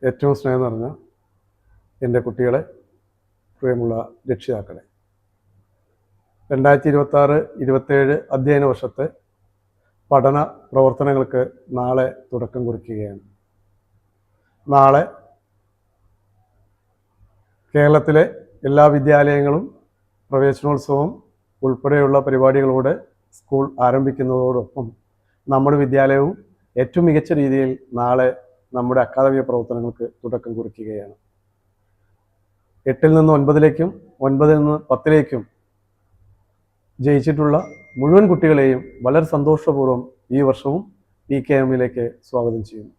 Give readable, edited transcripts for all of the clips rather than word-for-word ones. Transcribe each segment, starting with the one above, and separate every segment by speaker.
Speaker 1: ഏറ്റവും സ്നേഹം നിറഞ്ഞ എൻ്റെ കുട്ടികളെ, പ്രിയമുള്ള രക്ഷിതാക്കളെ, 2026-27 അധ്യയന വർഷത്തെ പഠന പ്രവർത്തനങ്ങൾക്ക് നാളെ തുടക്കം കുറിക്കുകയാണ്. നാളെ കേരളത്തിലെ എല്ലാ വിദ്യാലയങ്ങളും പ്രവേശനോത്സവം ഉൾപ്പെടെയുള്ള പരിപാടികളോടെ സ്കൂൾ ആരംഭിക്കുന്നതോടൊപ്പം നമ്മുടെ വിദ്യാലയവും ഏറ്റവും മികച്ച രീതിയിൽ നാളെ നമ്മുടെ അക്കാദമിക പ്രവർത്തനങ്ങൾക്ക് തുടക്കം കുറിക്കുകയാണ്. 8 നിന്ന് 9ലേക്കും 9 നിന്ന് 10ലേക്കും ജയിച്ചിട്ടുള്ള മുഴുവൻ കുട്ടികളെയും വളരെ സന്തോഷപൂർവ്വം ഈ വർഷവും PKM-ലേക്ക് സ്വാഗതം ചെയ്യുന്നു.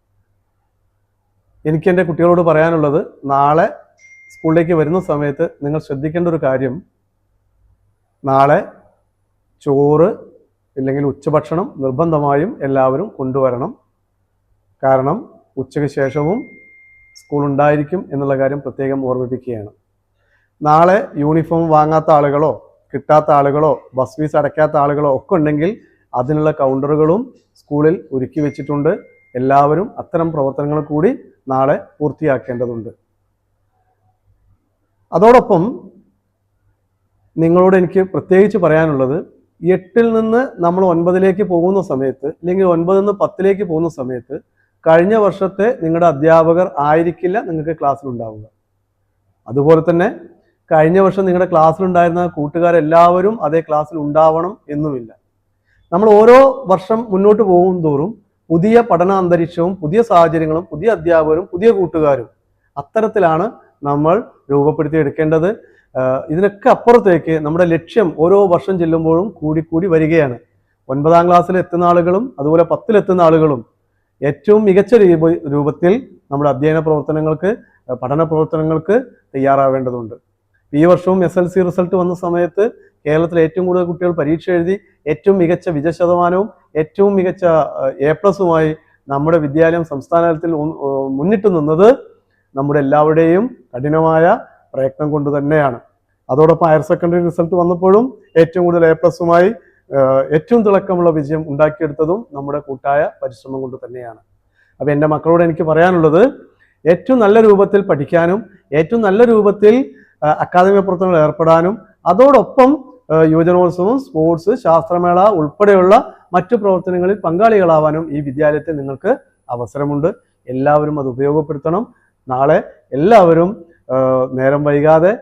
Speaker 1: എനിക്ക് എൻ്റെ കുട്ടികളോട് പറയാനുള്ളത്, നാളെ സ്കൂളിലേക്ക് വരുന്ന സമയത്ത് നിങ്ങൾ ശ്രദ്ധിക്കേണ്ട ഒരു കാര്യം, നാളെ ചോറ് ഇല്ലെങ്കിൽ ഉച്ചഭക്ഷണം നിർബന്ധമായും എല്ലാവരും കൊണ്ടുവരണം. കാരണം ഉച്ചയ്ക്ക് ശേഷവും സ്കൂൾ ഉണ്ടായിരിക്കും എന്നുള്ള കാര്യം പ്രത്യേകം ഓർമ്മിപ്പിക്കുകയാണ്. നാളെ യൂണിഫോം വാങ്ങാത്ത ആളുകളോ കിട്ടാത്ത ആളുകളോ ബസ് ഫീസ് അടയ്ക്കാത്ത ആളുകളോ ഒക്കെ ഉണ്ടെങ്കിൽ അതിനുള്ള കൗണ്ടറുകളും സ്കൂളിൽ ഒരുക്കി വെച്ചിട്ടുണ്ട്. എല്ലാവരും അത്തരം പ്രവർത്തനങ്ങൾ കൂടി നാളെ പൂർത്തിയാക്കേണ്ടതുണ്ട്. അതോടൊപ്പം നിങ്ങളോട് എനിക്ക് പ്രത്യേകിച്ച് പറയാനുള്ളത്, 8 നിന്ന് നമ്മൾ 9ലേക്ക് പോകുന്ന സമയത്ത് അല്ലെങ്കിൽ 9 നിന്ന് 10ലേക്ക് പോകുന്ന സമയത്ത് കഴിഞ്ഞ വർഷത്തെ നിങ്ങളുടെ അധ്യാപകർ ആയിരിക്കില്ല നിങ്ങൾക്ക് ക്ലാസ്സിലുണ്ടാവുക. അതുപോലെ തന്നെ കഴിഞ്ഞ വർഷം നിങ്ങളുടെ ക്ലാസ്സിലുണ്ടായിരുന്ന കൂട്ടുകാരെല്ലാവരും അതേ ക്ലാസ്സിൽ ഉണ്ടാവണം എന്നുമില്ല. നമ്മൾ ഓരോ വർഷം മുന്നോട്ട് പോകും തോറും പുതിയ പഠന അന്തരീക്ഷവും പുതിയ സാഹചര്യങ്ങളും പുതിയ അധ്യാപകരും പുതിയ കൂട്ടുകാരും അത്തരത്തിലാണ് നമ്മൾ രൂപപ്പെടുത്തിയെടുക്കേണ്ടത്. ഇതിനൊക്കെ അപ്പുറത്തേക്ക് നമ്മുടെ ലക്ഷ്യം ഓരോ വർഷം ചെല്ലുമ്പോഴും കൂടി വരികയാണ്. 9ാം ക്ലാസ്സിൽ എത്തുന്ന ആളുകളും അതുപോലെ 10ൽ എത്തുന്ന ആളുകളും ഏറ്റവും മികച്ച രൂപത്തിൽ നമ്മുടെ അധ്യയന പ്രവർത്തനങ്ങൾക്ക്, പഠന പ്രവർത്തനങ്ങൾക്ക് തയ്യാറാവേണ്ടതുണ്ട്. ഈ വർഷവും SLC റിസൾട്ട് വന്ന സമയത്ത് കേരളത്തിലെ ഏറ്റവും കൂടുതൽ കുട്ടികൾ പരീക്ഷ എഴുതി ഏറ്റവും മികച്ച വിജയശതമാനവും ഏറ്റവും മികച്ച A+മായി നമ്മുടെ വിദ്യാലയം സംസ്ഥാന തലത്തിൽ മുന്നിട്ട് നിന്നത് നമ്മുടെ എല്ലാവരുടെയും കഠിനമായ പ്രയത്നം കൊണ്ട് തന്നെയാണ്. അതോടൊപ്പം ഹയർ സെക്കൻഡറി റിസൾട്ട് വന്നപ്പോഴും ഏറ്റവും കൂടുതൽ A+മായി ഏറ്റവും തിളക്കമുള്ള വിജയം ഉണ്ടാക്കിയെടുത്തതും നമ്മുടെ കൂട്ടായ പരിശ്രമം കൊണ്ട് തന്നെയാണ്. അപ്പോൾ എൻ്റെ മക്കളോട് എനിക്ക് പറയാനുള്ളത്, ഏറ്റവും നല്ല രൂപത്തിൽ പഠിക്കാനും ഏറ്റവും നല്ല രൂപത്തിൽ അക്കാദമിക പ്രവർത്തനങ്ങളിൽ ഏർപ്പെടാനും അതോടൊപ്പം യുവജനോത്സവം, സ്പോർട്സ്, ശാസ്ത്രമേള ഉൾപ്പെടെയുള്ള മറ്റു പ്രവർത്തനങ്ങളിൽ പങ്കാളികളാവാനും ഈ വിദ്യാലയത്തിൽ നിങ്ങൾക്ക് അവസരമുണ്ട്. എല്ലാവരും അത് ഉപയോഗപ്പെടുത്തണം. നാളെ എല്ലാവരും നേരം വൈകാതെ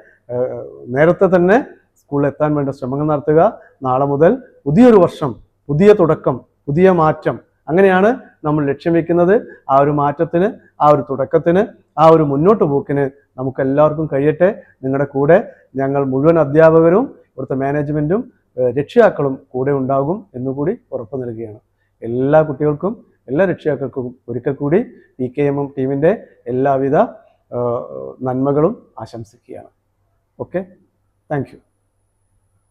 Speaker 1: നേരത്തെ തന്നെ സ്കൂളിൽ എത്താൻ വേണ്ട ശ്രമങ്ങൾ നടത്തുക. നാളെ മുതൽ പുതിയൊരു വർഷം, പുതിയ തുടക്കം, പുതിയ മാറ്റം, അങ്ങനെയാണ് നമ്മൾ ലക്ഷ്യം വെക്കുന്നത്. ആ ഒരു മാറ്റത്തിന്, ആ ഒരു തുടക്കത്തിന്, ആ ഒരു മുന്നോട്ട് പോക്കിന് നമുക്ക് എല്ലാവർക്കും കഴിയട്ടെ. നിങ്ങളുടെ കൂടെ ഞങ്ങൾ മുഴുവൻ അധ്യാപകരും ഇവിടുത്തെ മാനേജ്മെൻറ്റും രക്ഷിതാക്കളും കൂടെ ഉണ്ടാകും എന്നുകൂടി ഉറപ്പ് നൽകുകയാണ്. എല്ലാ കുട്ടികൾക്കും എല്ലാ രക്ഷിതാക്കൾക്കും ഒരിക്കൽ കൂടി PKM ടീമിൻ്റെ എല്ലാവിധ നന്മകളും ആശംസിക്കുകയാണ്. Okay, thank you.